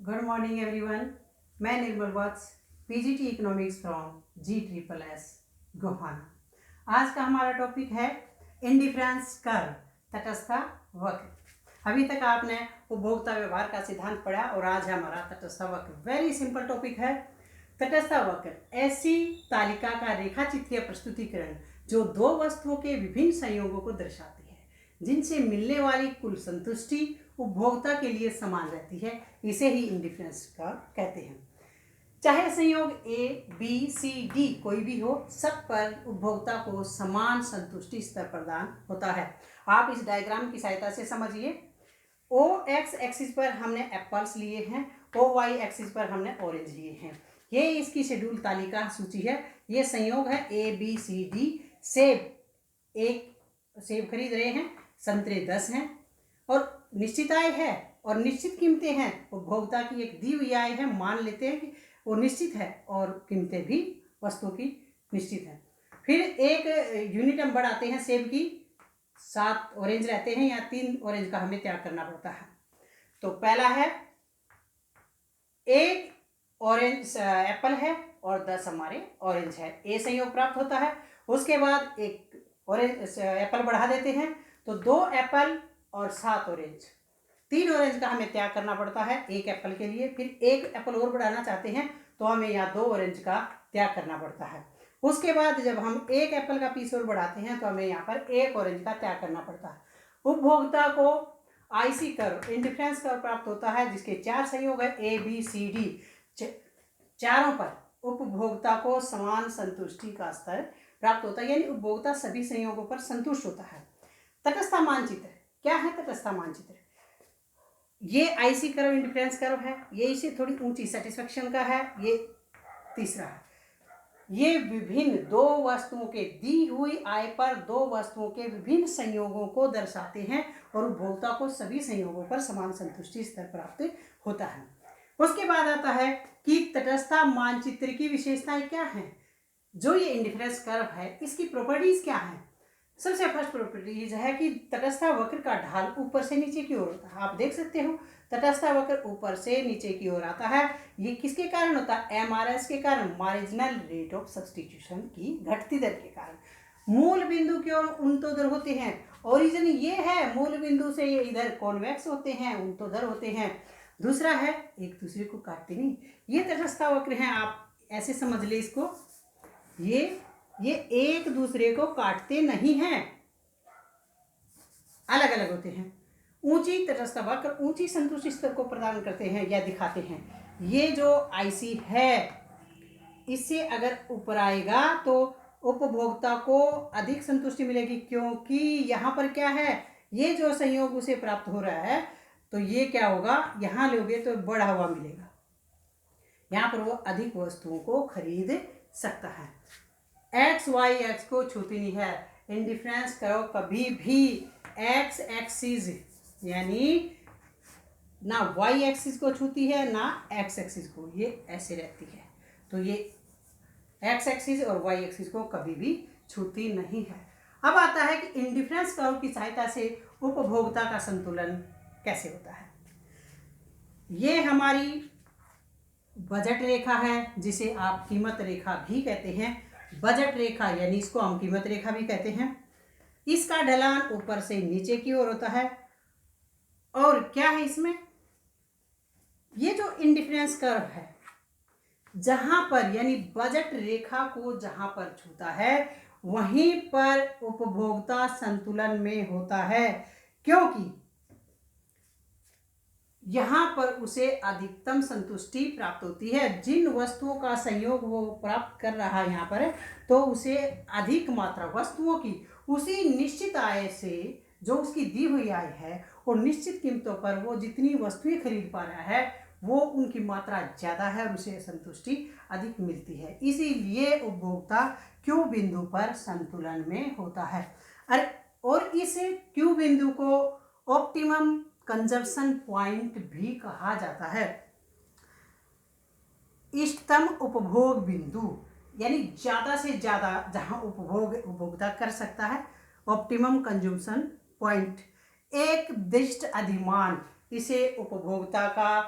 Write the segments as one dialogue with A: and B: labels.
A: Good morning everyone. मैं Nirmal Vats, PGT economics from GSSS Gohana. आज का हमारा टॉपिक है इंडिफरेंस कर्व, तटस्थ वक्र। अभी तक आपने उपभोक्ता व्यवहार का सिद्धांत पढ़ा और आज हमारा तटस्थ वक्र। वेरी सिंपल टॉपिक है। तटस्थ वक्र ऐसी तालिका का रेखाचित्रीय प्रस्तुतिकरण जो दो वस्तुओं के विभिन्न संयोगों को दर्शाती है, जिनसे मिलने वाली कुल संतुष्टि उपभोक्ता के लिए समान रहती है। इसे ही इंडिफरेंस कर्व कहते हैं। चाहे संयोग A, B, C, D कोई भी हो, सब पर उपभोक्ता को समान संतुष्टि स्तर प्रदान होता है। आप इस डायग्राम की सहायता से समझिए। O x एक्सिस पर हमने एप्पल्स लिए हैं, O y एक्सिस पर हमने ऑरेंज लिए हैं। ये इसकी शेड्यूल तालिका सूची है। ये संयोग है A, B, C, D। सेब, एक सेब खरीद रहे हैं, संतरे 10 हैं और निश्चित आय है और निश्चित कीमतें हैं। उपभोक्ता की एक दी हुई आय है, मान लेते हैं कि वो निश्चित है और कीमतें भी वस्तु की निश्चित है। फिर एक यूनिट हम बढ़ाते हैं सेब की, 7 ऑरेंज रहते हैं या 3 ऑरेंज का हमें त्याग करना पड़ता है। तो पहला है एक ऑरेंज एप्पल है और 10 हमारे ऑरेंज है, ए संयोग प्राप्त होता है। उसके बाद एक ऑरेंज एप्पल बढ़ा देते हैं तो 2 एप्पल और 7 ऑरेंज, 3 ऑरेंज का हमें त्याग करना पड़ता है एक एप्पल के लिए। फिर एक एप्पल और बढ़ाना चाहते हैं तो हमें यहाँ 2 ऑरेंज का त्याग करना पड़ता है। उसके बाद जब हम एक एप्पल का पीस और बढ़ाते हैं तो हमें यहाँ पर एक ऑरेंज का त्याग करना पड़ता है। उपभोक्ता को आईसी कर्व, इंडिफरेंस कर्व प्राप्त होता है, जिसके 4 संयोग है A, B, C, D। चारों पर उपभोक्ता को समान संतुष्टि का स्तर प्राप्त होता है, यानी उपभोक्ता सभी संयोगों पर संतुष्ट होता है। तटस्थ मानचित्र क्या है? तटस्थ मानचित्र ये आईसी कर्व, इंडिफरेंस कर्व है। ये इसे थोड़ी ऊंची सेटिस्फेक्शन का है। ये तीसरा है। ये विभिन्न दो वस्तुओं के दी हुई आय पर दो वस्तुओं के विभिन्न संयोगों को दर्शाते हैं और उपभोक्ता को सभी संयोगों पर समान संतुष्टि स्तर प्राप्त होता है। उसके बाद आता है कि तटस्थ मानचित्र की विशेषताएं क्या हैं। जो ये इंडिफरेंस कर्व है, इसकी प्रॉपर्टीज क्या है? सबसे फर्स्ट प्रॉपर्टीज है कि तटस्थ वक्र का ढाल ऊपर से नीचे की ओर होता है। आप देख सकते हो तटस्थ वक्र ऊपर से नीचे की ओर आता है। ये किसके कारण होता है? MRS के कारण, मार्जिनल रेट ऑफ सब्स्टिट्यूशन की घटती दर के कारण। मूल बिंदु की ओर उल्टोदर होते हैं। ओरिजिन ये है, मूल बिंदु से ये इधर कॉन्वेक्स होते हैं, उल्टोदर होते हैं। दूसरा है एक दूसरे को काटते नहीं। ये तटस्थ वक्र हैं, आप ऐसे समझ ले इसको। ये एक दूसरे को काटते नहीं हैं, अलग अलग होते हैं। ऊंची तटस्थ वक्र ऊंची संतुष्टि स्तर को प्रदान करते हैं या दिखाते हैं। ये जो आईसी है, इससे अगर ऊपर आएगा तो उपभोक्ता को अधिक संतुष्टि मिलेगी, क्योंकि यहाँ पर क्या है, ये जो संयोग उसे प्राप्त हो रहा है, तो ये क्या होगा, यहाँ लोगे तो बढ़ा हुआ मिलेगा। यहाँ पर वो अधिक वस्तुओं को खरीद सकता है। एक्स वाई एक्स को छूती नहीं है। इंडिफरेंस करो कभी भी एक्स एक्सिस यानी ना वाई एक्सिस को छूती है ना एक्स एक्सिस को, ये ऐसे रहती है। तो ये एक्स एक्सिस और वाई एक्सिस को कभी भी छूती नहीं है। अब आता है कि इंडिफरेंस कर्व की सहायता से उपभोक्ता का संतुलन कैसे होता है। ये हमारी बजट रेखा है, जिसे आप कीमत रेखा भी कहते हैं। बजट रेखा यानी इसको हम कीमत रेखा भी कहते हैं। इसका ढलान ऊपर से नीचे की ओर होता है। और क्या है इसमें, ये जो इंडिफरेंस कर्व है, जहां पर यानी बजट रेखा को जहां पर छूता है वहीं पर उपभोक्ता संतुलन में होता है, क्योंकि यहाँ पर उसे अधिकतम संतुष्टि प्राप्त होती है। जिन वस्तुओं का संयोग वो प्राप्त कर रहा है यहाँ पर, तो उसे अधिक मात्रा वस्तुओं की उसी निश्चित आय से, जो उसकी दी हुई आय है और निश्चित कीमतों पर वो जितनी वस्तुएं खरीद पा रहा है, वो उनकी मात्रा ज़्यादा है और उसे संतुष्टि अधिक मिलती है। इसीलिए उपभोक्ता क्यू बिंदु पर संतुलन में होता है। और इस क्यू बिंदु को ऑप्टिमम कंजप्शन पॉइंट भी कहा जाता है। इष्टतम उपभोग बिंदु यानी ज्यादा से ज्यादा जहां उपभोक्ता कर सकता है, ऑप्टिमम कंजम्पशन पॉइंट। एक दिष्ट अधिमान, इसे उपभोक्ता का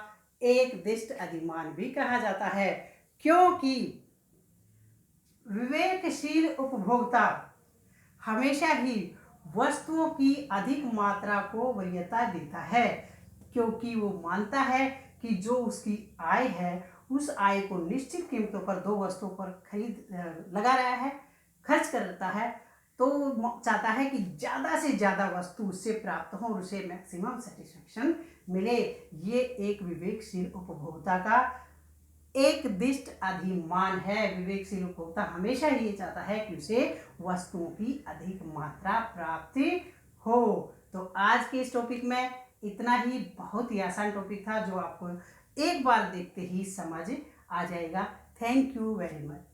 A: एक दिष्ट अधिमान भी कहा जाता है, क्योंकि विवेकशील उपभोक्ता हमेशा ही वस्तुओं की अधिक मात्रा को वरीयता देता है, क्योंकि वो मानता है कि जो उसकी आय है उस आय को निश्चित कीमतों पर दो वस्तुओं पर लगा रहा है, खर्च करता है, तो चाहता है कि ज़्यादा से ज़्यादा वस्तु उससे प्राप्त हो और उसे मैक्सिमम सेटिस्फेक्शन मिले। ये एक विवेकशील उपभोक्ता का एक दिष्ट अधिमान है। विवेकशील उपभोक्ता हमेशा ही ये चाहता है कि उसे वस्तुओं की अधिक मात्रा प्राप्ति हो। तो आज के इस टॉपिक में इतना ही, बहुत ही आसान टॉपिक था जो आपको एक बार देखते ही समझ आ जाएगा। Thank you very much.